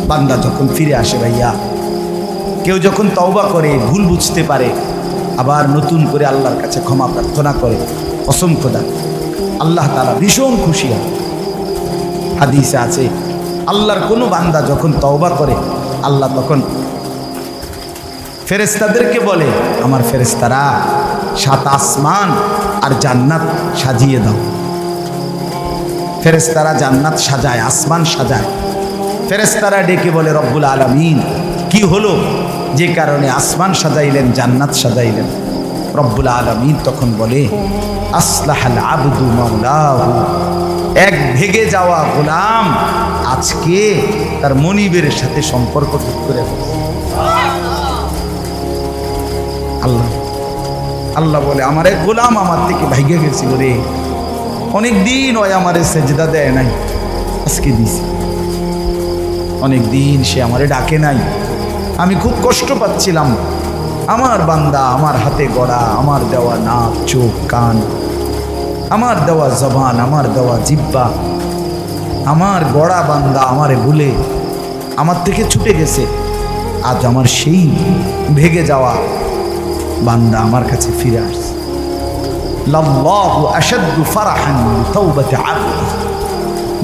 বান্দা যখন ফিরে আসে ভাইয়া, কেউ যখন তওবা করে, ভুল বুঝতে পারে, আবার নতুন করে আল্লাহর কাছে ক্ষমা প্রার্থনা করে, কসম খোদা আল্লাহ তাআলা ভীষণ খুশি হয়। হাদিসে আছে আল্লাহর কোনো বান্দা যখন তওবা করে, আল্লাহ তখন ফেরেশতাদেরকে বলে, আমার ফেরেশতারা 7 আসমান আর জান্নাত সাজিয়ে দাও। ফেরেশতারা জান্নাত সাজায়, আসমান সাজায়। ফেরেশতারা ডেকে বলে, রব্বুল আলামিন কি হলো যে কারণে আসমান সাজাইলেন, জান্নাত সাজাইলেন? রব্বুল আলামিন তখন বলে, আসলাহাল আবদু মাওলাহু, এক ভেগে যাওয়া গোলাম আজকে তার মনিবের সাথে সম্পর্ক ঠিক করে ফেলেছে। আল্লাহ আল্লাহ বলে, আমার এক গোলাম আমার থেকে ভাইগে গেছিল রে, অনেক দিন ওই আমারে সেজদা দেয় নাই, আজকে দিছি। অনেক দিন সে আমারে ডাকে নাই, আমি খুব কষ্ট পাচ্ছিলাম। আমার বান্দা আমার হাতে গড়া, আমার দেওয়া নাক চোখ কান, আমার দেওয়া জবান, আমার দেওয়া জিহ্বা, আমার গড়া বান্দা আমারে ভুলে আমার থেকে ছুটে গেছে। আজ আমার সেই ভেগে যাওয়া বান্দা আমার কাছে ফিরে আসছে। লাল্লাহু আশাদ্দু ফারাহান বিতাওবাতি আবদি,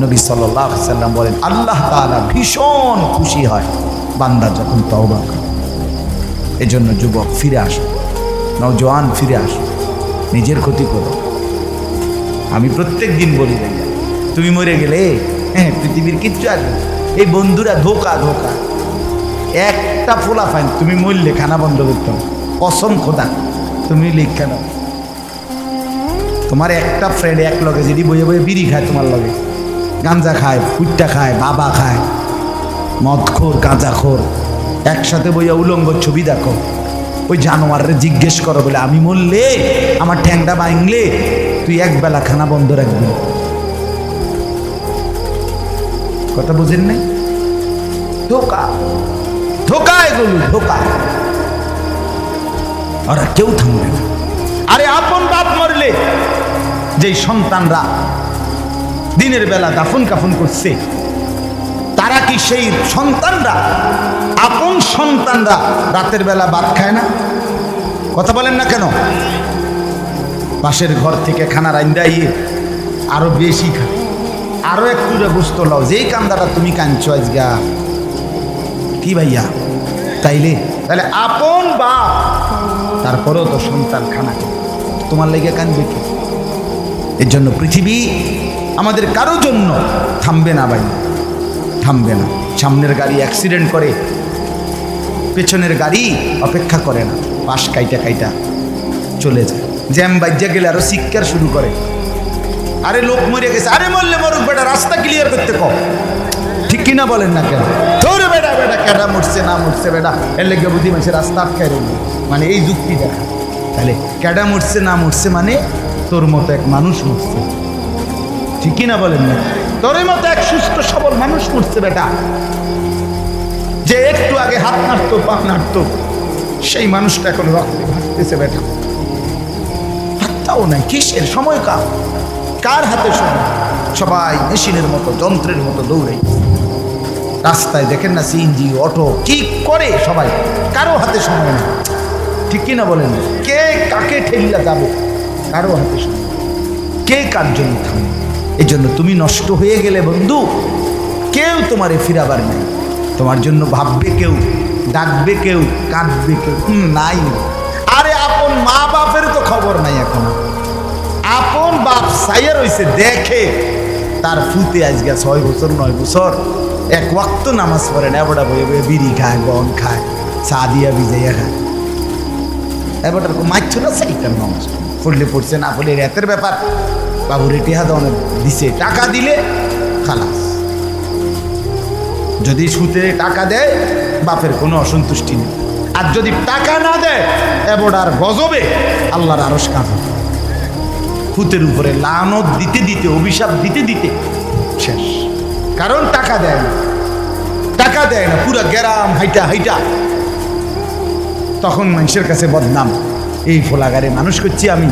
নবী সাল্লাল্লাহু আলাইহি সাল্লাম বলেন, আল্লাহ তাআলা ভীষণ খুশি হয় বান্দা যখন তওবা করে। এজন্য যুবক ফিরে আসো, নওজোয়ান ফিরে আসো, নিজের ক্ষতি করো। আমি প্রত্যেক দিন বলি ভাইয়া, তুমি মরে গেলে পৃথিবীর কিচ্ছু আসবে। এই বন্ধুরা ধোকা ধোকা, একটা ফোলা ফাইন, তুমি মরলে খানা বন্ধ করতাম, কসম খোদা তুমি লিখে নাও। তোমার একটা ফ্রেন্ড এক লগে যদি বইয়ে বইয়ে বিড়ি খায়, তোমার লগে গাঁজা খায়, ফুটটা খায়, বাবা খায়, মদখোর গাঁজাখোর, একসাথে বইয়া উলঙ্গ ছবি দেখো, ওই জানোয়ারের জিজ্ঞেস করো বলে, আমি মরলে আমার ঠ্যাংটা ভাঙলে তুই একবেলা খানা বন্ধ রাখবি। কথা বুঝেন নাই? ধোকা ধোকা, এগুলো ধোকা। ওরা কেউ থামবে না। আরে আপন বাপ মরলে যেই সন্তানরা দিনের বেলা দাফন কাফন করছে, তারা কি সেই সন্তানরা, আপন সন্তানরা রাতের বেলা ভাত খায় না? কথা বলেন না কেন? পাশের ঘর থেকে খানা রান্দাইয়ে আরো বেশি খায়, আরো একটু গোস্ত লাও, যেই কান্দাটা তুমি কাঁদছো আজগা কি ভাইয়া, তাইলে তাহলে আপন বাপ, তারপরেও তো সন্তান খানা খায়, তোমার লেগে কাঁদবে কি? এর জন্য পৃথিবী আমাদের কারো জন্য থামবে না ভাই, থামবে না। সামনের গাড়ি অ্যাক্সিডেন্ট করে, পেছনের গাড়ি অপেক্ষা করে না, পাশ কাইটা কাইটা চলে যায়। জ্যাম বাজ্যা গেলে আরো শিক্ষার শুরু করে, আরে লোক মরে গেছে, আরে মরলে মরুক বেটা, রাস্তা ক্লিয়ার করতে কও। ঠিক কিনা বলেন না কেন? তোর বেটা বেটা কেডা মরছে না মরছে বেটা, এর লেগে বুদ্ধি মানুষের রাস্তা আটকায় রইল, মানে এই যুক্তি দেখা। তাহলে কেডা মরছে না মরছে মানে তোর মতো এক মানুষ মরছে। ঠিক কিনা বলেন না? তোর মতো এক সুস্থ সবল মানুষ মরছে বেটা, যে একটু আগে হাত নাড়তো পা নাড়তো, সেই মানুষটা এখন রক্তে ভাসতেছে বেটা, হাতটাও নাই। কিসের সময়? কার হাতে সময়? সবাই মেশিনের মতো, যন্ত্রের মতো দৌড়ে রাস্তায় দেখেন না, সিএনজি অটো কি করে সবাই, কারো হাতে সময় নেই। ঠিক কিনা বলেন? কে কাকে ঠেলিয়া যাবে, কারো হাতে সময়, কে কার জন্য থামবে। এই জন্য তুমি নষ্ট হয়ে গেলে বন্ধু, কেউ তোমারে ফিরাবার নাই, তোমার জন্য ভাববে কেউ, ডাকবে কেউ, কাঁদবে কেউ নাই। আরে আপন মা বাপের তো খবর নাই এখন। আপন বাপ সাইয়া রইছে, দেখে তার ফুতে আজকে 6 বছর 9 বছর এক ওয়াক্ত নামাজ পড়ে না, এবারটা বয়ে বয়ে বিড়ি খায়, গন খায়, চা দিয়া ভিজাইয়া খায়। এবারটার মাইছ না, সেইটার নামাজ পড়লে পড়ছে, না পড়লে রাতের ব্যাপার। বাবুরে টেহা দেওয়া দিছে, টাকা দিলে খালাস। যদি সুতে টাকা দেয় বাপের কোনো অসন্তুষ্টি নেই, আর যদি টাকা না দেয় এবারটার গজবে আল্লাহর আরশ কাঁপে। ফুতের উপরে লানত দিতে দিতে, অভিশাপ দিতে দিতে শেষ। কারণ টাকা দেয় না, টাকা দেয় না, পুরা গ্রাম হাইটা হাইটা তখন মানুষের কাছে বদনাম। এই ফোলাগারে মানুষ করছি আমি,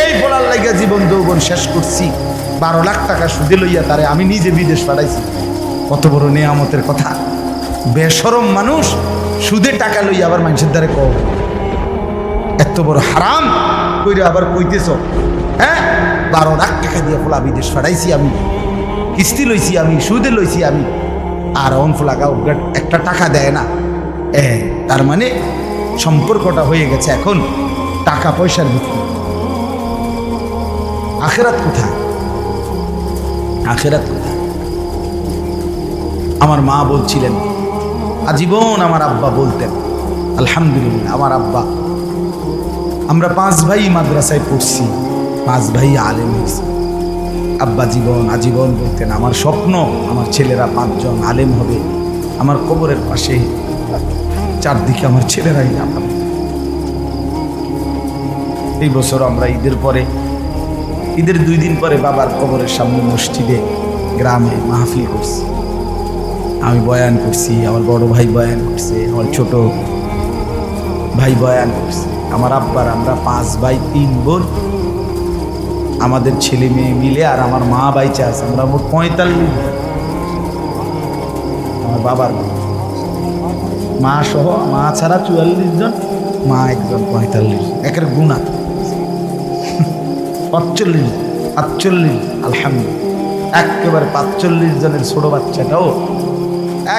এই ফোলার লাগিয়া জীবন যৌবন শেষ করছি, 12 লাখ টাকা সুদে লইয়া তারে আমি নিজে বিদেশ পাঠাইছি। কত বড় নেয়ামতের কথা। বেশরম মানুষ সুদে টাকা লই আবার মানুষের দ্বারে কও এত বড় হারাম কইরে আবার কইতেছ, হ্যাঁ 12 লাখ টাকা দিয়ে ফোলা বিদেশ ফাটাইছি আমি, কিস্তি লইছি আমি, সুদে লইছি আমি, আর অন ফোলাকা একটা টাকা দেয় না। তার মানে সম্পর্কটা হয়ে গেছে এখন টাকা পয়সার ভিত্তি। আখেরাত কোথায়? আখেরাত কোথায়? আমার মা বলছিলেন, আজীবন আমার আব্বা বলতেন, আলহামদুলিল্লাহ আমার আব্বা, আমরা 5 ভাই মাদ্রাসায় পড়ছি, 5 ভাই আলেম হয়েছি। আব্বা আজীবন বলতেন, আমার স্বপ্ন আমার ছেলেরা 5 জন আলেম হবে, আমার কবরের পাশে চারদিকে আমার ছেলেরাই আলেম। এই বছর আমরা ঈদের 2 দিন পরে বাবার কবরের সামনে মসজিদে গ্রামে মাহফিল করছি। আমি বয়ান করছি, আমার বড় ভাই বয়ান করছে, আমার ছোট ভাই বয়ান করছে। আমার আব্বার আমরা 5 ভাই 3 বোন, আমাদের ছেলে মেয়ে মিলে আর আমার মা বাইচা আছে, আমরা মোট 45। আমার বাবার মা সহ, মা ছাড়া 44 জন, মা একজন 45, একের গুণা 48, আলহামদুলিল্লাহ। একেবারে 45 জনের ছোট বাচ্চাটাও,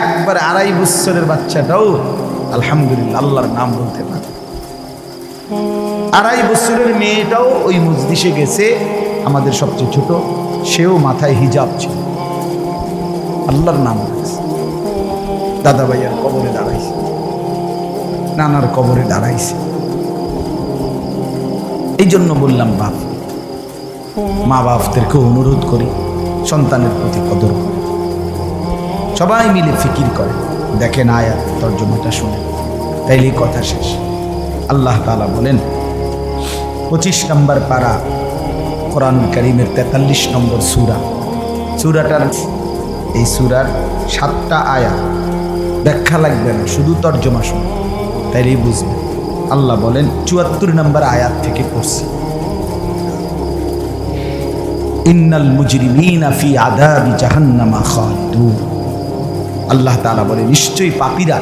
একবারে 2.5 বছরের বাচ্চাটাও আলহামদুলিল্লাহ আল্লাহর নাম বলতে পারে। 2.5 বছরের মেয়েটাও ওই মজলিসে গেছে, আমাদের সবচেয়ে ছোট, সেও মাথায় হিজাব ছিল, আল্লাহর নাম বলেছে। দাদা ভাইয়ার কবরে দাঁড়াইছে, নানার কবরে দাঁড়াইছে। এই জন্য বললাম মা বাপদেরকে অনুরোধ করি সন্তানের প্রতি কদর করে, সবাই মিলে ফিকির করে, দেখেন আয়াত তর্জমাটা শুনে, তাইলেই কথা শেষ। আল্লাহ তাআলা বলেন 25 নম্বর পারা কোরআন কারীমের 43 নম্বর সূরাটার এই সূরার 7টা আয়াত, ব্যাখ্যা লাগবে না, শুধু তর্জমা শুনে তাইলেই বুঝবেন। আল্লাহ বলেন 74 নম্বর আয়াত থেকে পড়ছি, ইন্নাল মুজরিমিনা ফি আযাবি জাহান্নামা খালিদুন। আল্লাহ তাআলা বলে নিশ্চয়ই পাপীরা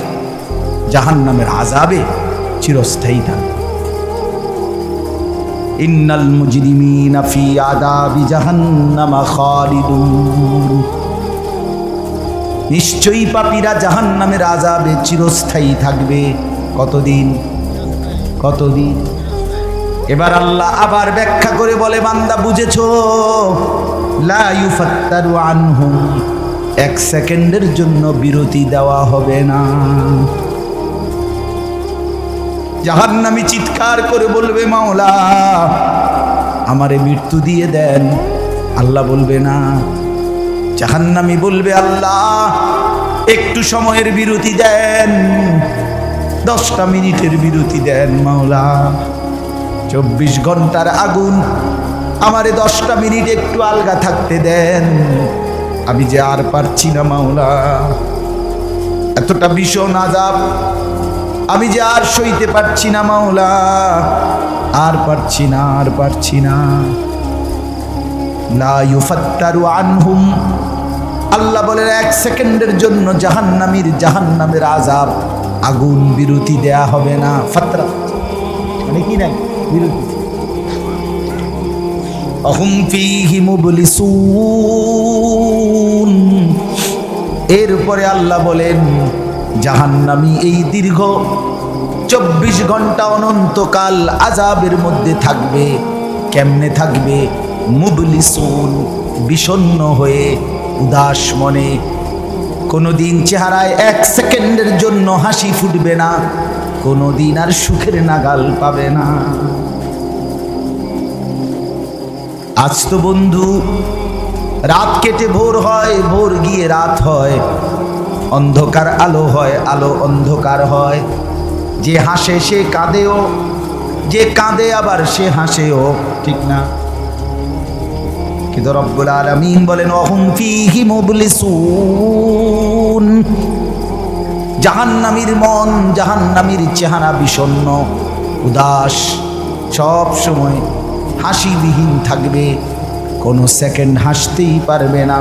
জাহান্নামের আযাবে চিরস্থায়ী থাকবে। ইন্নাল মুজরিমিনা ফি আযাবি জাহান্নামা খালিদুন, নিশ্চয়ই পাপীরা জাহান্নামের আযাবে চিরস্থায়ী থাকবে। কতদিন? এবার আল্লাহ আবার ব্যাখ্যা করে বলে, বান্দা বুঝেছো? লা ইউফাত্তারু আনহুম, 1 সেকেন্ডের জন্য বিরতি দেওয়া হবে না। জাহান্নামী চিৎকার করে বলবে, মাওলা আমারে মৃত্যু দিয়ে দেন। আল্লাহ বলবে না। জাহান্নামী বলবে, আল্লাহ একটু সময়ের বিরতি দেন, 10টা মিনিটের বিরতি দেন মাওলা। 24 ঘন্টার আগুন, আমারে 10টা মিনিট একটু আলগা থাকতে দেন, আমি যে আর পারছি না মাওলা, এতটা ভীষণ আযাব আমি যে আর সইতে পারছি না মাওলা, আর পারছি না। লা ইউফাত্তারু আনহুম, আল্লাহ বলেন 1 সেকেন্ডের জন্য জাহান্নামের আযাব, আগুন বিরতি দেয়া হবে না। ফাতরা মানে কি না বিরতি। আহুম ফীহি মুবলিসুন, এরপরে আল্লাহ বলেন জাহান্নামী এই দীর্ঘ 24 ঘন্টা অনন্তকাল আযাবের মধ্যে থাকবে। কেমনে থাকবে? মুবলিসুন, বিষণ্ণ হয়ে, উদাস মনে। কোনোদিন চেহারায় 1 সেকেন্ডের জন্য হাসি ফুটবে না, কোনোদিন আর সুখের নাগাল পাবে না। আজ তো বন্ধু রাত কেটে ভোর হয়, ভোর গিয়ে রাত হয়, অন্ধকার আলো হয়, আলো অন্ধকার হয়। যে হাসে সে কাঁদেও, যে কাঁদে আবার সে হাসেও, ঠিক না? কিন্তু রব্বুল আলামিন বলেন ওয়াহুম ফীহি মুবলিসুন, জাহান্নামীর মন, জাহান্নামীর চেহারা বিষণ্ণ, উদাস, সব সময় হাসিবিহীন থাকবে, কোনো সেকেন্ড হাসতেই পারবে না।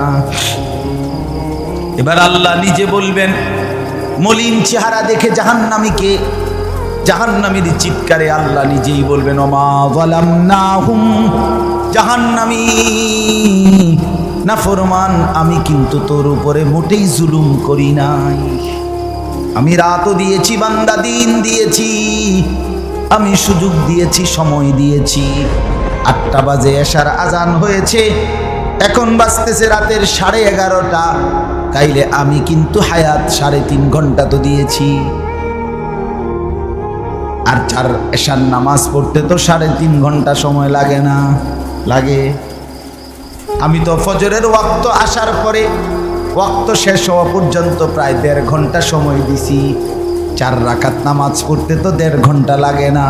এবার আল্লাহ নিজে বলবেন, মলিন চেহারা দেখে জাহান্নামীকে, জাহান্নামীর চিৎকারে আল্লাহ নিজেই বলবেন, ওমা যালামনাহুম, জাহান্নামী নাফরমান, আমি কিন্তু তোর উপরে মোটেই জুলুম করি নাই। আমি রাতও দিয়েছি বান্দা, দিন দিয়েছি, আমি সুযোগ দিয়েছি, সময় দিয়েছি। 8টা বাজে এশার আজান হয়েছে, এখন বাজতেছে রাতের 11:30। তাইলে আমি কিন্তু হায়াত 3.5 ঘন্টা তো দিয়েছি। আর 4 এশার নামাজ পড়তে তো 3.5 ঘন্টা সময় লাগে না? লাগে। আমি তো ফজরের ওয়াক্ত আসার পরে ওয়াক্ত শেষ হওয়া পর্যন্ত প্রায় 1.5 ঘন্টা সময় দিছি। 4 রাকাত নামাজ পড়তে তো 1.5 ঘন্টা লাগে না?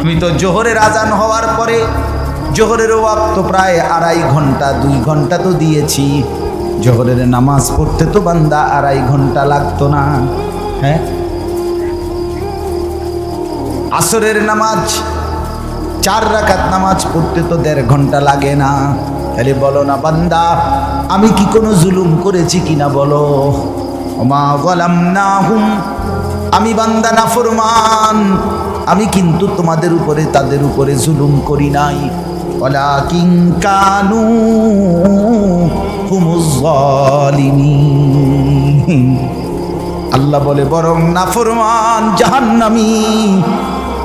আমি তো জোহরের আজান হওয়ার পরে জোহরের ওয়াক্ত প্রায় 2.5 ঘন্টা, 2 ঘন্টা তো দিয়েছি। জোহরের নামাজ পড়তে তো বান্দা 2.5 ঘন্টা লাগতো না? হ্যাঁ। আসরের নামাজ 4 রাকাত নামাজ পড়তে তো 1.5 ঘন্টা লাগে না? তাহলে বলো না বান্দা, আমি কি কোনো জুলুম করেছি কিনা বলো? ওমা যালামনাহুম, আমি বান্দা নাফরমান, আমি কিন্তু তোমাদের উপরে, তাদের উপরে জুলুম করি নাই। ওয়ালাকিন কানু হুমুজ জালিমিন। আল্লাহ বলে, বরং নাফরমান জাহান্নামী,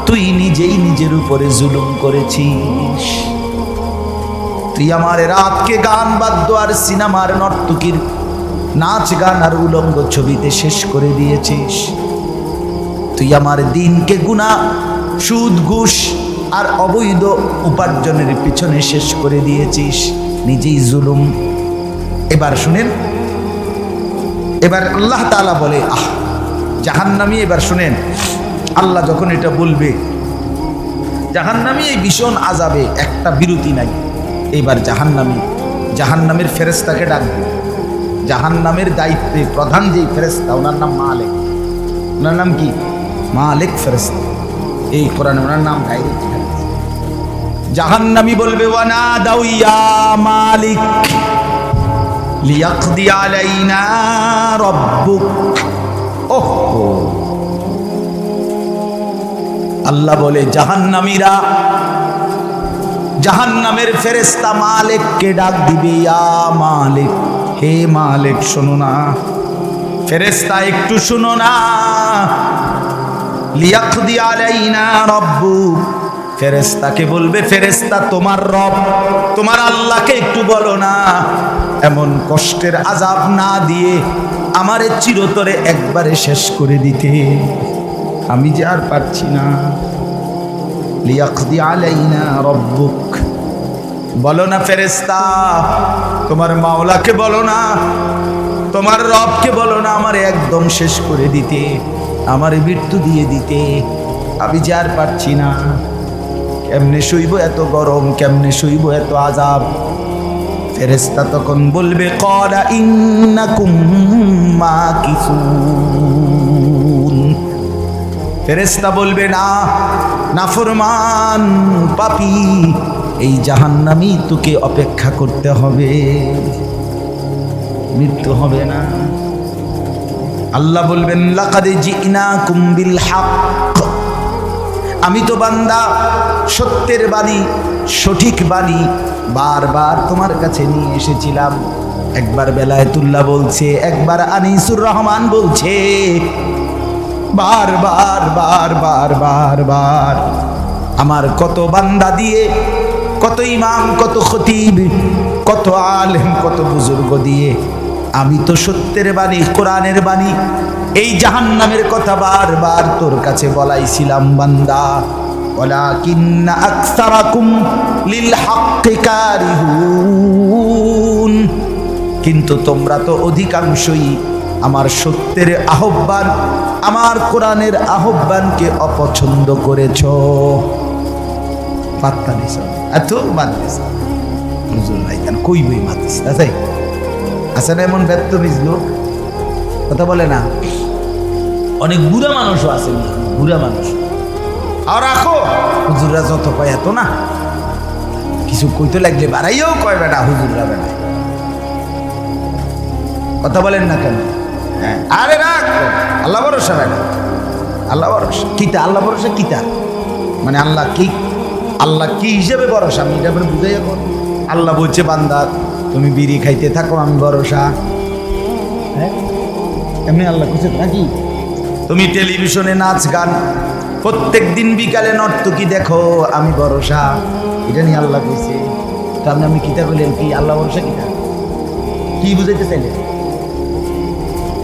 তুই নিজেই নিজের উপরে জুলুম করেছিস। তুই আমার রাতকে গান বাদ্য আর সিনেমার নর্তকীর নাচ গান আর উলঙ্গ ছবিতে শেষ করে দিয়েছিস। তুই আমার দিনকে গুনাহ, সুদ, ঘুষ আর অবৈধ উপার্জনের পিছনে শেষ করে দিয়েছিস, নিজেই জুলুম। এবার শুনেন, এবার আল্লাহ তাআলা বলে, জাহান্নামী, এবার শুনেন, আল্লাহ যখন এটা বলবে, জাহান্নামী এই ভীষণ আযাবে একটা বিরতি নাই। এবার জাহান্নামের ফেরেশতাকে ডাকবে। জাহান্নামের দায়িত্বে প্রধান যেই ফেরেশতা, ওনার নাম মালিক। ওনার নাম কি? মালিক ফেরেশতা। এই কোরআনে ওনার নাম ডাইরেক্ট। জাহান্নামী বলবে, ওয়ানা দাউ ইয়া মালিক লিয়াকদি আলাইনা রাব্বুক। ওহো, আল্লাহ বলে, জাহান্নামীরা, জাহান্নামের ফেরেশতা মালিককে ডাক দিবে, ইয়া মালিক, হে মালিক শোনো না। ফেরেশতা একটু শোনো না। লিয়াকদি আলাইনা রাব্বুক, ফেরেশতাকে বলবে, ফেরেশতা তোমার রব, তোমার আল্লাহকে একটু বলো না এমন কষ্টের আযাব না দিয়ে আমারে চিরতরে একবারে শেষ করে দিতে, আমি যে আর পারছি না। লিয়াকদি আলাইনা রাব্বুক, বলো না ফেরেশতা, তোমার মাওলাকে বলো না, তোমার রবকে বলো না আমারে একদম শেষ করে দিতে, আমারে মৃত্যু দিয়ে দিতে, আমি যে আর পারছি না। কেমনে সইব এত গরম, কেমনে সইব এত আযাব? ফেরেশতা তখন বলবে, ক্বালা ইন্নাকুম মাকিসুন। ফেরেশতা বলবে, না নাফরমান পাপী, এই জাহান্নামী তোকে অপেক্ষা করতে হবে, মৃত্যু হবে না। আল্লাহ বলবেন, লাকাদ জিনাকুম বিল হক, আমি তো বান্দা সত্যের বাণী, সঠিক বাণী বারবার তোমার কাছে নিয়ে এসেছিলাম। একবার বেলায়েতুল্লাহ বলছে, একবার আনিসুর রহমান বলছে, বারবার বারবার বারবার আমার কত বান্দা দিয়ে, কত ইমাম, কত খতিব, কত আলেম, কত বুজুর্গ দিয়ে আমি তো সত্যের বাণী, কোরআনের বাণী, এই জাহান্নামের কথা বারবার তোর কাছে বলাইছিলাম বান্দা। ওয়ালাকিন্না আকসারাকুম লিল হাক্কি কারিহুন, কিন্তু তোমরা তো অধিকাংশই আমার সত্যের আহ্বান, আমার কোরআনের আহ্বানকে অপছন্দ করেছ। পাত্তা দিছ, এত বাদ দিছ, হুজুর ভাই কেন কই বই মাতিস তাই আছে না? এমন ব্যর্থ বিজলো কথা বলে না। অনেক বুড়া মানুষও আছে, বুড়া মানুষ। আর রাখো, হুজুররা যত কয় এত না, কিছু কইতে লাগলে বাড়াইও কয় বেটা হুজুররা বেটা। কথা বলেন না কেন? হ্যাঁ, আরে রাখ, আল্লাহ ভরসা রাখ, আল্লাহ ভরসা। কিতা আল্লাহ ভরসা? কিতা মানে আল্লাহ কি? আল্লাহ কি হিসেবে ভরসা? আমি এটা বুঝাই এখন। আল্লাহ বলছে বান্দা তুমি বিড়ি খাইতে থাকো, আমি ভরসা। হ্যাঁ, এমনি আল্লাহ খুঁজে নাকি? তুমি টেলিভিশনে নাচ গান প্রত্যেক দিন বিকালে নর্তকী দেখো, আমি ভরসা। এটা নিয়ে আল্লাহ কইছে। তো আমি কিতা বললেন কি আল্লাহ ভরসা? কিতা কি বুঝাইতে চাইলেন?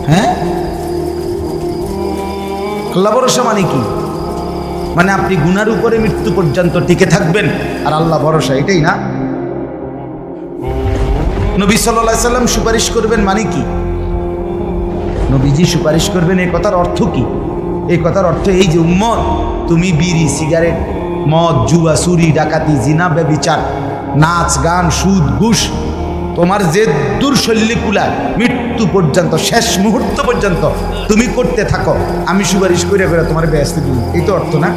হ্যাঁ, আল্লাহ ভরসা মানে কি? মানে আপনি গুনার উপরে মৃত্যু পর্যন্ত টিকে থাকবেন আর আল্লাহ ভরসা, এটাই না? নবী সাল্লাল্লাহু আলাইহি সাল্লাম সুপারিশ করবেন মানে কি? নবীজি সুপারিশ করবেন, এই কথার অর্থ কি? এই কথার অর্থ এই যে উম্মত, তুমি বিড়ি, সিগারেট, মদ, জুয়া, চুরি, ডাকাতি, জিনা, ব্যভিচার, নাচ গান, সুদ, ঘুষ, তোমার যে দুর্শল্যি কুলায় মৃত্যু পর্যন্ত, শেষ মুহূর্ত পর্যন্ত তুমি করতে থাকো, আমি সুপারিশ করে করে তোমার ব্যস্ত দিই। এই তো অর্থ না?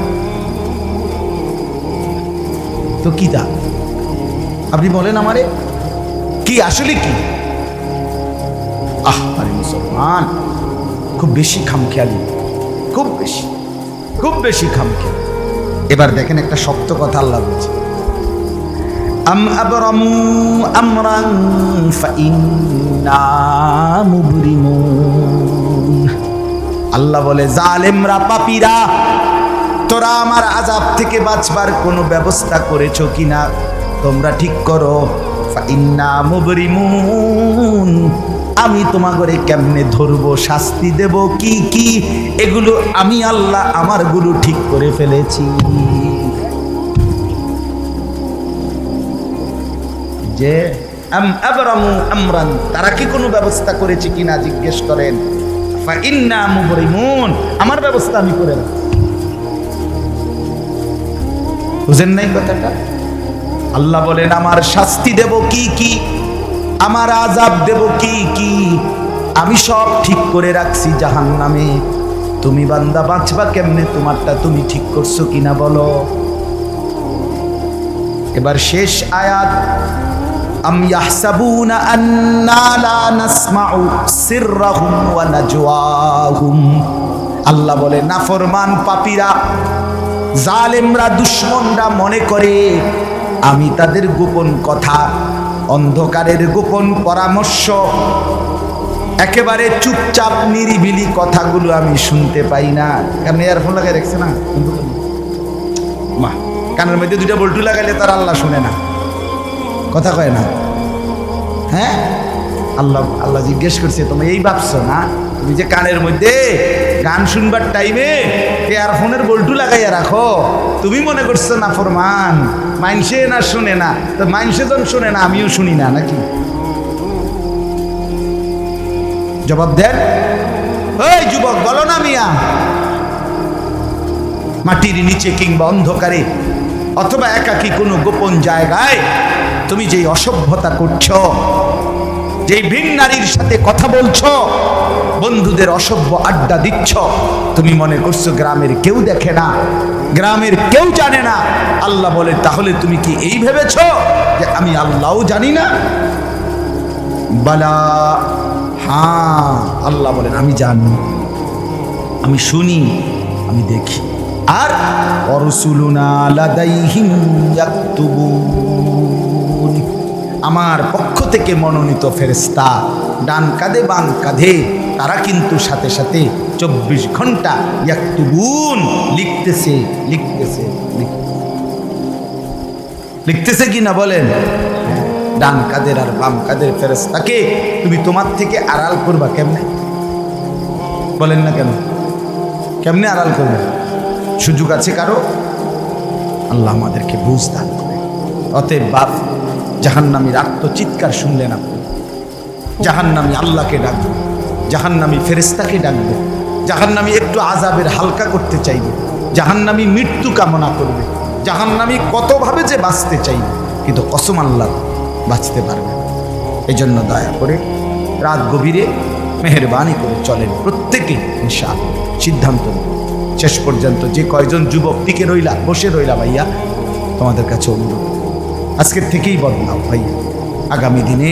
তো কি তা আপনি বলেন আমারে কি আসলে কি? আরে মুসলমান, খুব বেশি খামখেয়ালি, খুব বেশি খামখেয়ালি। এবার দেখেন একটা শক্ত কথা আল্লাহ বলছে, আম আবরামু আমরান ফাইন্না মুবরিমুন। আল্লাহ বলে জালেমরা, পাপীরা, তোরা আমার আযাব থেকে বাঁচবার কোনো ব্যবস্থা করেছো কিনা তোমরা ঠিক করো। ফাইন্না মুবরিমুন, আমি তোমাগরে কেমনে ধরবো, শাস্তি দেব কি কি, এগুলো আমি আল্লাহ আমার গুলো ঠিক করে ফেলেছি। যে আম আবরামু আমরান, তারা কি কোনো ব্যবস্থা করেছে কিনা জিজ্ঞেস করেন। ফাইন্না মুবরিমুন, আমার ব্যবস্থা আমি করে রাখছি। বুঝেন নাই কথাটা? আল্লাহ বলেন আমার শাস্তি দেব কি কি, আমার আযাব দেব কি কি, আমি সব ঠিক করে রাখছি জাহান্নামে। তুমি বান্দা বাঁচবা কেমনে, তোমারটা তুমি ঠিক করছো কিনা বলো। এবার শেষ আয়াত, আম ইয়াহসাবুনা আন্না লা নাসমাউ সিররাহুম ওয়া নাজওয়াহুম। আল্লাহ বলে নাফরমান পাপীরা, জালেমরা, দুশমনরা মনে করে আমি তাদের গোপন কথা, অন্ধকারের গোপন পরামর্শ, একেবারে চুপচাপ নিরিবিলি কথাগুলো আমি শুনতে পাই না। কারণ ইয়ারফোন লাগাই রাখছে না, মা কানের মধ্যে দুইটা বল্টু লাগাইলে তার আল্লাহ শুনে না, কথা কয় না। হ্যাঁ, আল্লাহ জিজ্ঞেস করছে তুমি এই ভাবছো না, তুমি যে কানের মধ্যে গান শুনবার টাইমে ইয়ারফোনের বল্টু লাগাইয়া রাখো, তুমি মনে করছো না ফরমান মাইনসে না শুনে না, তো মাইনসে যখন শুনে না আমিও শুনি না নাকি? জবাব দেন, ওই যুবক বলো না মিয়া, মাটির নিচে কিংবা অন্ধকারে অথবা একাকী কোনো গোপন জায়গায় তুমি যেই অসভ্যতা করছো, যেই ভিন নারীর সাথে কথা বলছো, বন্ধুদের অসভ্য আড্ডা দিচ্ছ, তুমি মনে করছো গ্রামের কেউ দেখে না, গ্রামের কেউ জানে না। আল্লাহ বলে তাহলে তুমি কি এই ভেবেছো যে আমি আল্লাহও জানি না? বালা, হ্যাঁ, আল্লাহ বলেন আমি জানি, আমি শুনি, আমি দেখি। আর অরসুলুনা লাদাইহিম ইয়াকতুবুন, আমার পক্ষ থেকে মনোনীত ফেরেশতা ডান কাঁধে বাম কাঁধে, তারা কিন্তু সাথে সাথে 24 ঘন্টা ইয়াকতুবুন, লিখতেছে লিখতেছে লিখতেছে কি না বলেন? ডান কাঁধের আর বাম কাঁধের ফেরেশতাকে তুমি তোমার থেকে আড়াল করবা কেমনে? বলেন না কেন? কেমনে আড়াল করবে? সুযোগ আছে কারো? আল্লাহ আমাদেরকে বুঝ দান করে। অতএব বাপ, জাহান্নামীর আত্মচিৎকার শুনলেন আপনি, জাহান্নামী আল্লাহকে ডাকবে, জাহান্নামী ফেরেশতাকে ডাকবে, জাহান্নামী একটু আযাবের হালকা করতে চাইবে, জাহান্নামী মৃত্যু কামনা করবে, জাহান্নামী কতভাবে যে বাঁচতে চাইবে, কিন্তু কসম আল্লাহ বাঁচতে পারবে না। এই জন্য দয়া করে রাত গভীরে মেহেরবানি করে চলেন প্রত্যেকে, ইনশাআল্লাহ সিদ্ধান্ত নিন। শেষ পর্যন্ত যে কয়জন যুবক টিকে রইলা, বসে রইলা, ভাইয়া তোমাদের কাছে অনুরোধ, আজকের থেকেই বদলাও ভাইয়া। আগামী দিনে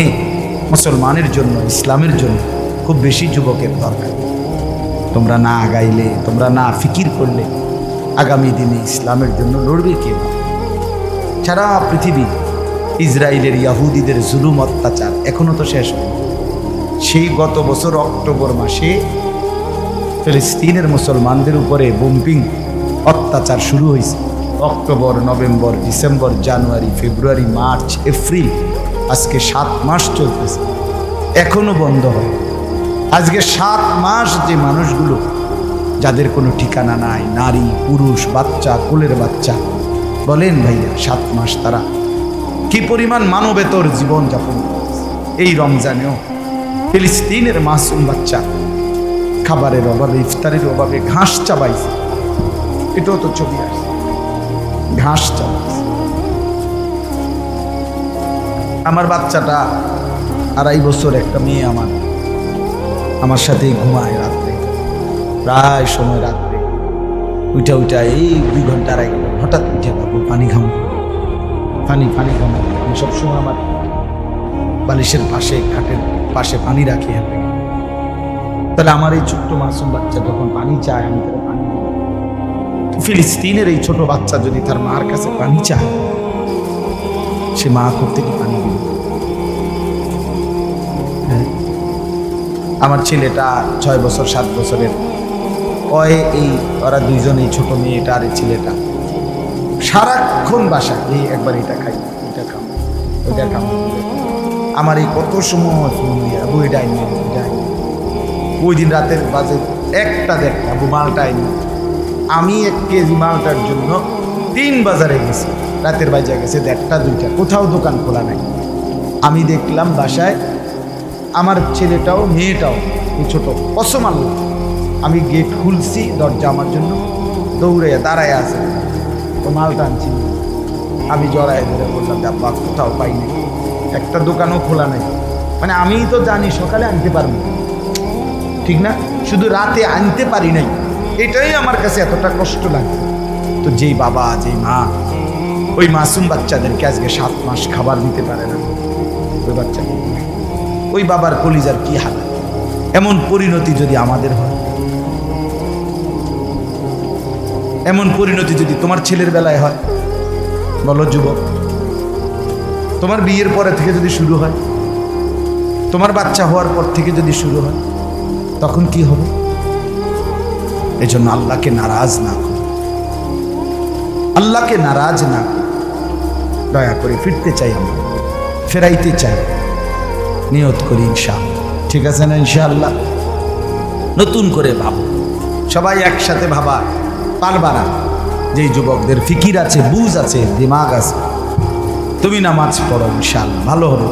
মুসলমানের জন্য, ইসলামের জন্য খুব বেশি যুবকের দরকার। তোমরা না আগাইলে, তোমরা না ফিকির করলে আগামী দিনে ইসলামের জন্য লড়বে কে? সারা পৃথিবী ইসরায়েলের ইয়াহুদিদের জুলুম অত্যাচার এখনো তো শেষ হয়নি। সেই গত বছর অক্টোবর মাসে ফিলিস্তিনের মুসলমানদের উপরে বোম্পিং অত্যাচার শুরু হয়েছে। অক্টোবর, নভেম্বর, ডিসেম্বর, জানুয়ারি, ফেব্রুয়ারি, মার্চ, এপ্রিল, আজকে 7 মাস চলতেছে, এখনো বন্ধ হয়। আজকে 7 মাস যে মানুষগুলো যাদের কোনো ঠিকানা নাই, নারী, পুরুষ, বাচ্চা, কোলের বাচ্চা, বলেন ভাইয়া 7 মাস তারা কি পরিমাণ মানবেতর জীবন যাপন করছে। এই রমজানেও ফিলিস্তিনের মাসুম বাচ্চা খাবারের অভাবে, ইফতারের অভাবে ঘাস চাবাইছে। এটাও তো ছবি আসছে, ঘাস চাবাইছে। আমার বাচ্চাটা 2.5 বছর, একটা মেয়ে আমার সাথেই ঘুমায় রাত্রে, প্রায় সময় রাত্রে উঠা এই 2 ঘন্টা 2.5 ঘন্টা হঠাৎ উঠে পাবো পানি খাম, পানি খাম। আমি সবসময় আমার বালিশের পাশে, খাটের পাশে পানি রাখি। তাহলে আমার এই ছোট্ট মাসুম বাচ্চা যখন পানি চায়, আমি তার পানি দিই। ফিলিস্তিনের এই ছোট বাচ্চা যদি তার মার কাছে পানি চায়, সে মা করতে কি পানি দিবে? আমার ছেলেটা 6 বছর 7 বছরের, ওরা দুইজন, এই ছোট মেয়েটা আর এই ছেলেটা সারাক্ষণ বাসা এই একবার এটা খাই, এটা খাও, ওইটা খাও। আমার এই কত সময় ফোন দিয়ে, আবু এটা আইনি, এটা আইনি। ওই দিন রাতের বাজে 1টা 1:30, আবু মালটা আইনি। আমি 1 কেজি মালটার জন্য 3 বাজারে গেছি, রাতের বাজে গেছে 1:30 2টা, কোথাও দোকান খোলা নাই। আমি দেখলাম বাসায় আমার ছেলেটাও মেয়েটাও এই ছোট কসম আল্লাহ, আমি গেট খুলছি, দরজা আমার জন্য দৌড়ে দাঁড়ায় আছে, ও মাল টানছি। আমি জড়ায় ধরে বললাম, আব্বা কোথাও পাইনি, একটা দোকানও খোলা নেই। মানে আমি তো জানি সকালে আনতে পারবো, ঠিক না, শুধু রাতে আনতে পারি নাই, এটাই আমার কাছে এতটা কষ্ট লাগে। তো যেই বাবা, যেই মা ওই মাসুম বাচ্চাদেরকে আজকে 7 মাস খাবার দিতে পারে না, ওই বাচ্চা, ওই বাবার কলিজার কি হাল? এমন পরিণতি যদি আমাদের হয়, এমন পরিণতি যদি তোমার ছেলের বেলায় হয়, বলো যুবক, তোমার বিয়ের পরে থেকে যদি শুরু হয়, তোমার বাচ্চা হওয়ার পর থেকে যদি শুরু হয়, তখন কি হবে? এজন্য আল্লাহকে নারাজ না করো, আল্লাহকে নারাজ না করো। দয়া করে ফিরতে চাই, আমরা ফেরাইতে চাই, নিয়ত করি ইনশাআল্লাহ। ঠিক আছে না? ইনশাআল্লাহ নতুন করে ভাবো, সবাই একসাথে ভাবা পারবা না। যেই যুবকদের ফিকির আছে, বুঝ আছে, দিমাগ আছে, তুমি নামাজ পড়ো, ইনশাআল্লাহ ভালো হবে।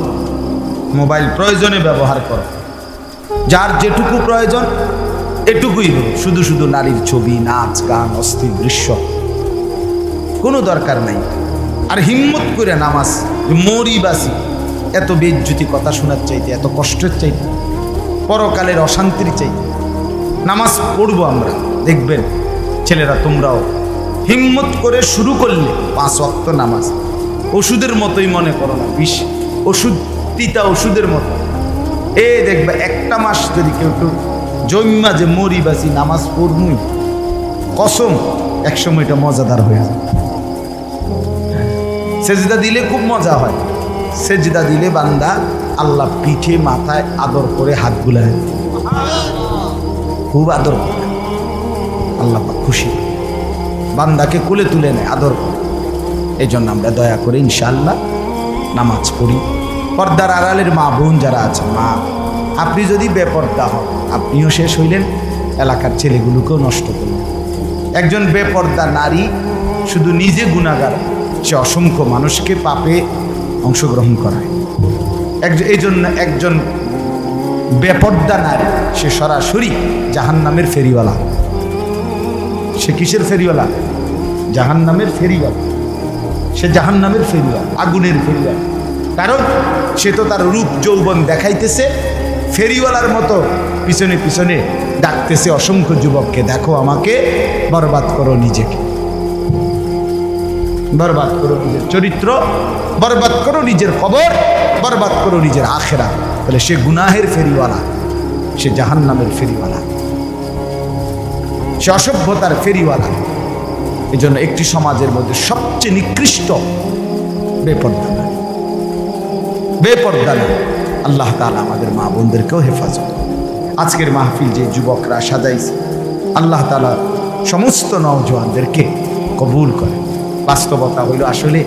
মোবাইল প্রয়োজনে ব্যবহার করো, যার যেটুকু প্রয়োজন এটুকুই হোক। শুধু শুধু নারীর ছবি, নাচ, গান, অস্থির দৃশ্য কোনো দরকার নাই। আর হিম্মত করে নামাজ, মরি বাসি, এত বেজ্জুতি কথা শোনার চাইতে, এত কষ্টের চাইতে, পরকালের অশান্তির চাইতে নামাজ পড়বো আমরা। দেখবেন ছেলেরা, তোমরাও হিম্মত করে শুরু করলে 5 ওয়াক্ত নামাজ ওষুধের মতোই মনে করো না, বিষ ওষুধ, তিতা ওষুধের মতো। দেখবে 1টা মাস যদি কেউ একটু জন্মা যে মরি বাসি নামাজ পড়বই, কসম একসময় এটা মজাদার হয়ে যায়। সেজদা দিলে খুব মজা হয়, সেজদা দিলে বান্দা আল্লাহ পিঠে মাথায় আদর করে হাত বুলায়, খুব আদর করে আল্লাহ খুশি, বান্দাকে কোলে তুলে নেয়, আদর করে। এই জন্য আমরা দয়া করে ইনশাআল্লাহ নামাজ পড়ি। পর্দার আড়ালের মা বোন যারা আছে, মা আপনি যদি বেপর্দা হন, আপনিও শেষ হইলেন, এলাকার ছেলেগুলোকেও নষ্ট করলেন। একজন বেপর্দা নারী শুধু নিজে গুনাহগার, সে অসংখ্য মানুষকে পাপে অংশগ্রহণ করায়। এই জন্য একজন বেপর্দা নারী সে সরাসরি জাহান্নামের ফেরিওয়ালা। সে কিসের ফেরিওয়ালা? জাহান্নামের ফেরিওয়ালা। সে জাহান্নামের ফেরিওয়ালা, আগুনের ফেরিওয়ালা। কারণ সে তো তার রূপ যৌবন দেখাইতেছে, ফেরিওয়ালার মতো পিছনে পিছনে ডাকতেছে অসংখ্য যুবককে, দেখো আমাকে, বরবাদ করো নিজেকে, বরবাদ করো নিজের চরিত্র, বরবাদ করো নিজের কবর, বরবাদ করো নিজের আখেরা। তাহলে সে গুনাহের ফেরিওয়ালা, সে জাহান্নামের ফেরিওয়ালা, সে অসভ্যতার ফেরিওয়ালা। এই জন্য একটি সমাজের মধ্যে সবচেয়ে নিকৃষ্ট বেপর্দা নারী, বেপর্দা নারী। আল্লাহ তাআলা আমাদের মা বোনদেরকেও হেফাজত। আজকের মাহফিল যে যুবকরা সাজাইছে, আল্লাহ তাআলা সমস্ত নওজোয়ানদেরকে কবুল করে। বাস্তবতা হইল আসলে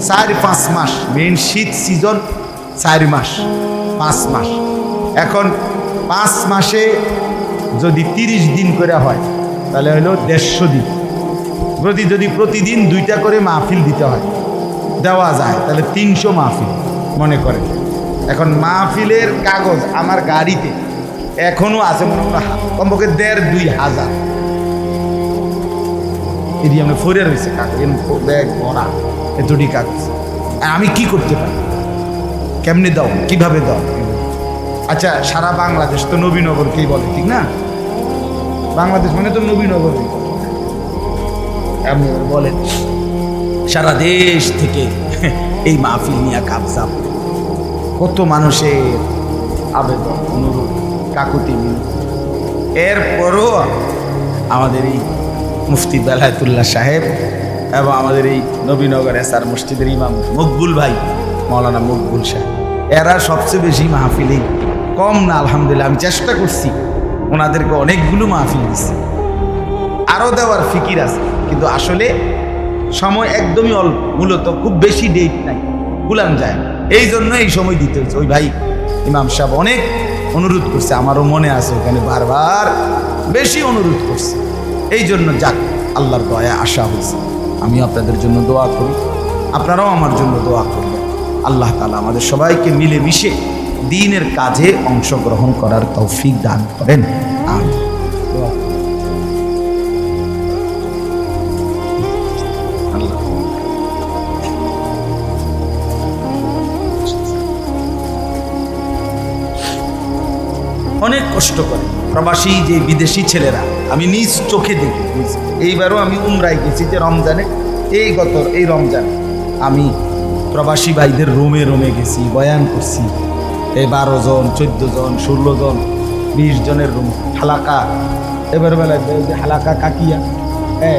4-5 মাস, মেন শীত সিজন 4 মাস 5 মাস। এখন 5 মাসে যদি 30 দিন করে হয় তাহলে হলো 150 দিন। যদি প্রতিদিন 2টা করে মাহফিল দিতে হয়, দেওয়া যায়, তাহলে 300 মাহফিল মনে করেন। এখন মাহফিলের কাগজ আমার গাড়িতে এখনো আছে মনে হয় কমপক্ষে 1,500-2,000 এদিকে আমরা ফরিয়া রয়েছে কাগজ, ব্যাগ ভরা এতটি কাগজ। আমি কি করতে পারি? কেমনে দাও, কিভাবে দাও? আচ্ছা, সারা বাংলাদেশ তো নবীনগরকেই বলে, ঠিক না? বাংলাদেশ মানে তো নবীনগর এমনি বলেন। সারা দেশ থেকে এই মাহফিল নিয়ে কাবজা, কত মানুষের আবেদন, অনুরোধ, কাকুতি মিনতি। এরপরও আমাদের এই মুফতি বেলায়েতুল্লাহ সাহেব এবং আমাদের এই নবীনগর এসআর মসজিদের ইমাম মকবুল ভাই, মৌলানা মকবুল সাহেব, এরা সবচেয়ে বেশি মাহফিলেই কম না। আলহামদুলিল্লাহ, আমি চেষ্টা করছি, ওনাদেরকে অনেকগুলো মাহফিল দিচ্ছি, আরও দেওয়ার ফিকির আছে, কিন্তু আসলে সময় একদমই অল্প। মূলত খুব বেশি ডেট নাই, কুলান যায়, এই জন্য এই সময় দিতে হচ্ছে। ওই ভাই ইমাম সাহেব অনেক অনুরোধ করছে, আমারও মনে আছে, ওখানে বারবার বেশি অনুরোধ করছে। এই জন্য যাক, আল্লাহর দয়া আশা হয়েছে। আমি আপনাদের জন্য দোয়া করি, আপনারাও আমার জন্য দোয়া করবেন। আল্লাহ তাআলা আমাদের সবাইকে মিলেমিশে দ্বীনের কাজে অংশগ্রহণ করার তৌফিক দান করেন। আমিন। অনেক কষ্ট করে প্রবাসী যে বিদেশি ছেলেরা, আমি নিজ চোখে দেখি। এইবারও আমি উমরায় গেছি যে রমজানে, এই রমজানে আমি প্রবাসী ভাইদের রোমে রোমে গেছি, বয়ান করছি। 12 জন, 14 জন, 16 জন, 20 জনের রুম, হালাকা। এবার বেলায় যে হালাকা কাকিয়া,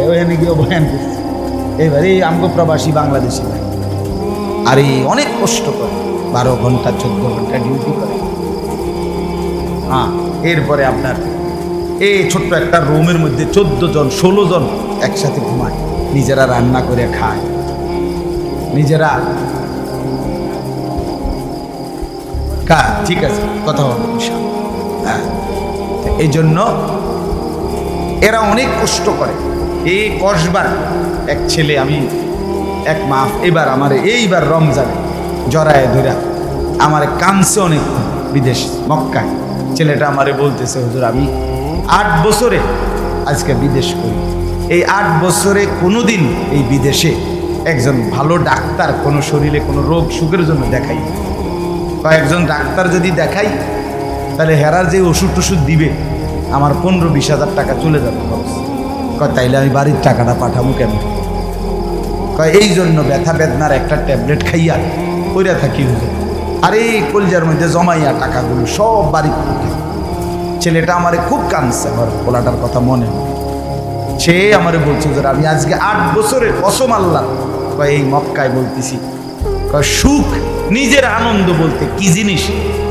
ওখানে গিয়ে বয়ান করছি। এবার এই আমগো প্রবাসী বাংলাদেশি ভাই, আর এই অনেক কষ্ট করে 12 ঘন্টা 14 ঘন্টা ডিউটি করে। এরপরে আপনার এই ছোট্ট একটা রুমের মধ্যে 14 জন 16 জন একসাথে ঘুমায়, নিজেরা রান্না করে খায়, নিজেরা। ঠিক আছে, কথা বলবো। হ্যাঁ, এই জন্য এরা অনেক কষ্ট করে। এই কসবার এক ছেলে, আমি এক মাস এবার আমার এইবার রমজানে জড়ায় ধরা আমার কানছে অনেক, বিদেশ মক্কায়। ছেলেটা আমারে বলতেছে, হুজুর আমি 8 বছরে আজকে বিদেশ করি, এই 8 বছরে কোনোদিন এই বিদেশে একজন ভালো ডাক্তার কোনো শরীরে কোনো রোগ সুখের জন্য দেখাই। কয়েকজন ডাক্তার যদি দেখাই তাহলে হেরার যে ওষুধ টষুধ দিবে আমার 15-20 হাজার টাকা চলে যাবে খরচ। তাইলে আমি বাড়ির টাকাটা পাঠাবো কেন? এই জন্য ব্যথা বেদনার একটা ট্যাবলেট খাইয়া কইরা থাকি হুজুর, আর এই কলজার মধ্যে জমাইয়া টাকাগুলো সব বাড়ি উঠে। ছেলেটা আমারে খুব কাঁদছে, আমার পোলাটার কথা মনে হয়। সে আমারে বলছে যে আমি আজকে 8 বছরের কসম আল্লাহ, এই মক্কায় বলতেছি, সুখ নিজের আনন্দ বলতে কি জিনিস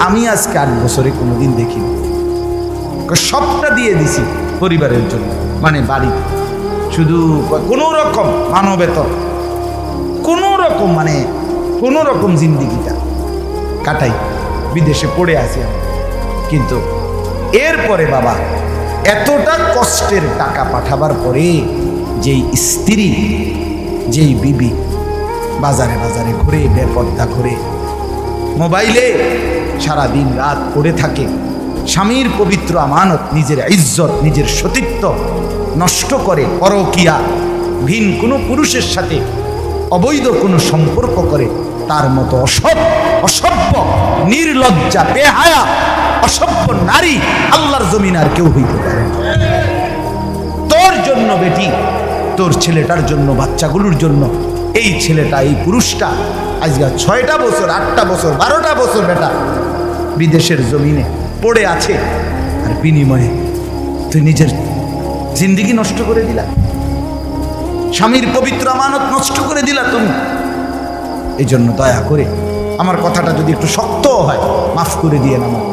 আমি আজকে 8 বছরে কোনোদিন দেখিনি। সবটা দিয়ে দিছি পরিবারের জন্য, মানে বাড়ি, শুধু কোনো রকম মানবেতর, কোনো রকম মানে কোনো রকম জিন্দিগিটা কাটাই, বিদেশে পড়ে আছি আমি। কিন্তু এরপরে বাবা এতটা কষ্টের টাকা পাঠাবার পরে যেই স্ত্রী, যেই বিবি বাজারে বাজারে ঘুরে, বেপর্দা ঘুরে, মোবাইলে সারা দিন রাত পড়ে থাকে, স্বামীর পবিত্র আমানত, নিজের ইজ্জত, নিজের সতীত্ব নষ্ট করে, পরকিয়া, ভিন কোনো পুরুষের সাথে অবৈধ কোনো সম্পর্ক করে, তার মতো অসভ্য, নির্লজ্জা, বেহায়া, অসভ্য নারী আল্লাহর জমিন আর কেউ হইতে পারে না। তোর জন্য বেটি, তোর ছেলেটার জন্য, বাচ্চাগুলোর জন্য এই ছেলেটা, এই পুরুষটা আজকে 6টা বছর, 8টা বছর, 12টা বছর বেটা বিদেশের জমিনে পড়ে আছে, আর বিনিময়ে তুই নিজের জিন্দেগি নষ্ট করে দিলা, স্বামীর পবিত্র আমানত নষ্ট করে দিলা তুমি। এই জন্য দয়া করে আমার কথাটা যদি একটু শক্ত হয় মাফ করে দিয়ে আমার,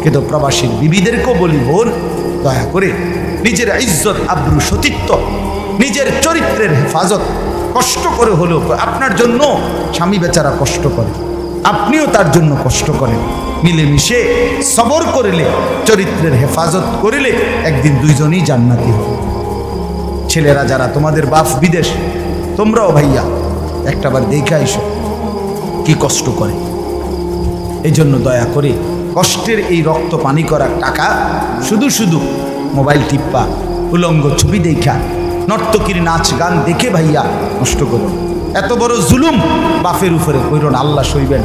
কিন্তু প্রবাসীর বিবিদেরকেও বলি, বোন দয়া করে নিজের ইজ্জত আব্রু সতীত্ব, নিজের চরিত্রের হেফাজত কষ্ট করে হলেও, আপনার জন্য স্বামী বেচারা কষ্ট করে, আপনিও তার জন্য কষ্ট করেন, মিলেমিশে সবর করিলে, চরিত্রের হেফাজত করিলে একদিন দুইজনই জান্নাতি হবে। ছেলেরা যারা তোমাদের বাপ বিদেশ, তোমরাও ভাইয়া একটাবার দেখে আইসো কি কষ্ট করে। এই জন্য দয়া করে কষ্টের এই রক্ত পানি করার টাকা শুধু শুধু মোবাইল টিপ্পা, উলঙ্গ ছবি দেখা, নর্তকীর নাচ গান দেখে ভাইয়া নষ্ট করো। এত বড় জুলুম বাপের উপরে কইরো না, আল্লাহ সইবেন।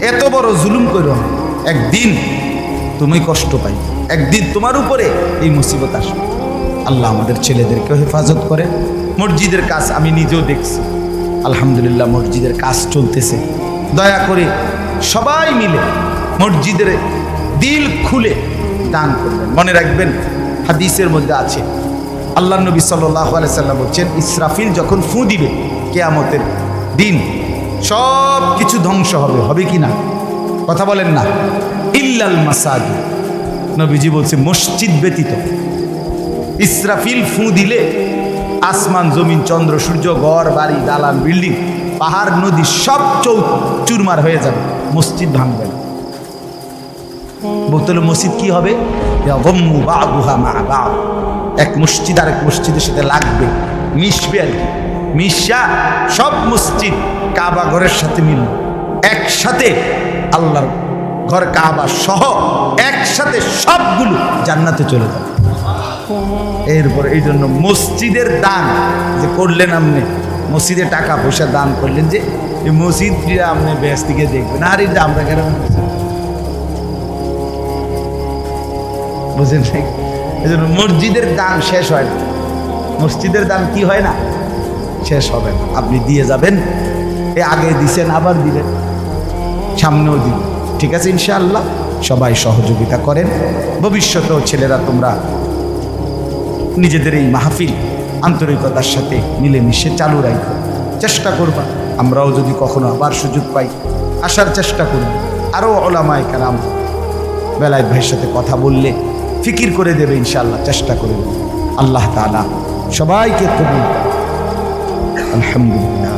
এত বড় জুলুম কইরো না, একদিন তুমি কষ্ট পাই, একদিন তোমার উপরে এই মুসিবত আসবে। আল্লাহ আমাদের ছেলেদেরকেও হেফাজত করে। মসজিদের কাজ আমি নিজেও দেখছি, আলহামদুলিল্লাহ মসজিদের কাজ চলতেছে। দয়া করে সবাই মিলে মসজিদের দিল খুলে দান করবেন। মনে রাখবেন হাদিসের মধ্যে আছে, আল্লাহ নবী সাল্লাল্লাহু আলাইহি সাল্লাম বলছেন, ইসরাফিল যখন ফু দিবে কিয়ামতের দিন সব কিছু ধ্বংস হবে, হবে কি না? কথা বলেন না, ইল্লাল মাসাজিদ। নবীজি বলছে মসজিদ ব্যতীত। ইসরাফিল ফু দিলে আসমান জমিন চন্দ্র সূর্য ঘর বাড়ি দালান বিল্ডিং পাহাড় নদী সব চুরমার হয়ে যাবে, মসজিদ ভাঙবে না। বলতে হলো মসজিদ কি হবে? এক মসজিদ আর এক মসজিদের সাথে লাগবে, মিশবে আর কি। মিশা সব মসজিদ কাবা ঘরের সাথে মিলবে, একসাথে আল্লাহর ঘর কাবা সহ একসাথে সবগুলো জান্নাতে চলে যাবে। এরপর এই জন্য মসজিদের দান যে করলেন, আপনি মসজিদে টাকা পয়সা দান করলেন, যে এই মসজিদ আপনি বেশ দিকে দেখবেন, আর এটা আমরা কেন বুঝেন? এই জন্য মসজিদের দান শেষ হয় না, মসজিদের দান কি হয় না, শেষ হবে না। আপনি দিয়ে যাবেন, এ আগে দিছেন আবার দিবেন, সামনেও দিবেন, ঠিক আছে ইনশাআল্লাহ। সবাই সহযোগিতা করেন। ভবিষ্যতেও ছেলেরা তোমরা নিজেদের এই মাহফিল আন্তরিকতার সাথে মিলেমিশে চালু রাখো, চেষ্টা করবা। আমরাও যদি কখনো আবার সুযোগ পাই আসার চেষ্টা করব। আরও ওলামায়ে কেরাম বেলায়েত ভাইয়ের সাথে কথা বললে ফিকির করে দেবে ইনশাআল্লাহ, চেষ্টা করবে। আল্লাহ তাআলা সবাইকে কবুল করুন। আলহামদুলিল্লাহ।